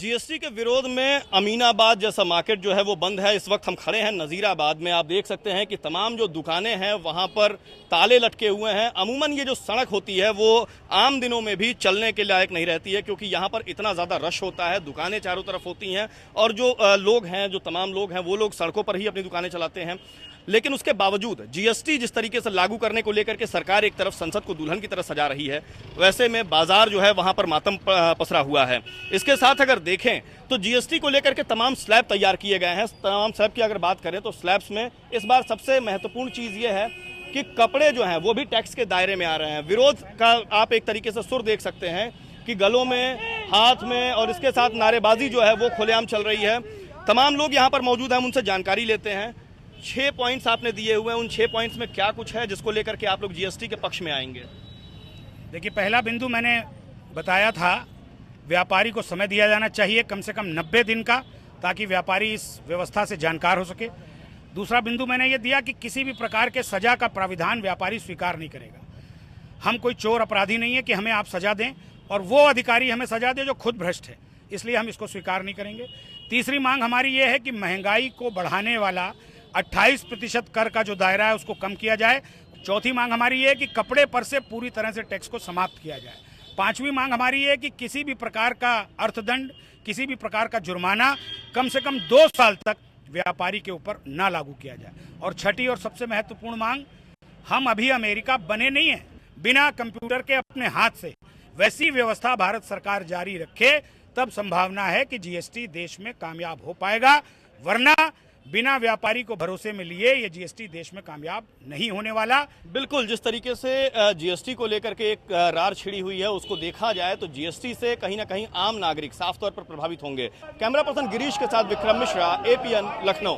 GST के विरोध में अमीनाबाद जैसा मार्केट जो है वो बंद है। इस वक्त हम खड़े हैं नज़ीराबाद में। आप देख सकते हैं कि तमाम जो दुकानें हैं वहां पर ताले लटके हुए हैं। अमूमन ये जो सड़क होती है वो आम दिनों में भी चलने के लायक नहीं रहती है, क्योंकि यहाँ पर इतना ज़्यादा रश होता है, दुकानें चारों तरफ होती हैं और जो लोग हैं, जो तमाम लोग हैं, वो लोग सड़कों पर ही अपनी दुकानें चलाते हैं। लेकिन उसके बावजूद जीएसटी जिस तरीके से लागू करने को लेकर के सरकार एक तरफ संसद को दुल्हन की तरह सजा रही है, वैसे में बाजार जो है वहां पर मातम पसरा हुआ है। इसके साथ अगर देखें तो जीएसटी को लेकर के तमाम स्लैब तैयार किए गए हैं। तमाम स्लैब की अगर बात करें तो स्लैब्स में इस बार सबसे महत्वपूर्ण चीज ये है कि कपड़े जो हैं वो भी टैक्स के दायरे में आ रहे हैं। विरोध का आप एक तरीके से सुर देख सकते हैं कि गलों में, हाथ में और इसके साथ नारेबाजी जो है वो खुलेआम चल रही है। तमाम लोग यहाँ पर मौजूद हैं, हम उनसे जानकारी लेते हैं। 6 पॉइंट्स आपने दिए हुए हैं, उन 6 पॉइंट्स में क्या कुछ है जिसको लेकर के आप लोग जीएसटी के पक्ष में आएंगे? देखिए, पहला बिंदु मैंने बताया था, व्यापारी को समय दिया जाना चाहिए कम से कम 90 दिन का, ताकि व्यापारी इस व्यवस्था से जानकार हो सके। दूसरा बिंदु मैंने ये दिया कि किसी भी प्रकार के सजा का प्राविधान व्यापारी स्वीकार नहीं करेगा। हम कोई चोर अपराधी नहीं है कि हमें आप सजा दें और वो अधिकारी हमें सजा दे जो खुद भ्रष्ट है, इसलिए हम इसको स्वीकार नहीं करेंगे। तीसरी मांग हमारी ये है कि महंगाई को बढ़ाने वाला 28% कर का जो दायरा है उसको कम किया जाए। चौथी मांग हमारी ये है कि कपड़े पर से पूरी तरह से टैक्स को समाप्त किया जाए। पांचवी मांग हमारी ये है कि किसी भी प्रकार का अर्थदंड, किसी भी प्रकार का जुर्माना कम से कम 2 साल तक व्यापारी के ऊपर ना लागू किया जाए। और छठी और सबसे महत्वपूर्ण मांग, हम अभी अमेरिका बने नहीं हैं। बिना कंप्यूटर के अपने हाथ से वैसी व्यवस्था भारत सरकार जारी रखे तब संभावना है कि जीएसटी देश में कामयाब हो पाएगा, वरना बिना व्यापारी को भरोसे में लिए ये जीएसटी देश में कामयाब नहीं होने वाला। बिल्कुल, जिस तरीके से जीएसटी को लेकर के एक रार छिड़ी हुई है उसको देखा जाए तो जीएसटी से कहीं ना कहीं आम नागरिक साफ तौर पर प्रभावित होंगे। कैमरा पर्सन गिरीश के साथ विक्रम मिश्रा, एपीएन, लखनऊ।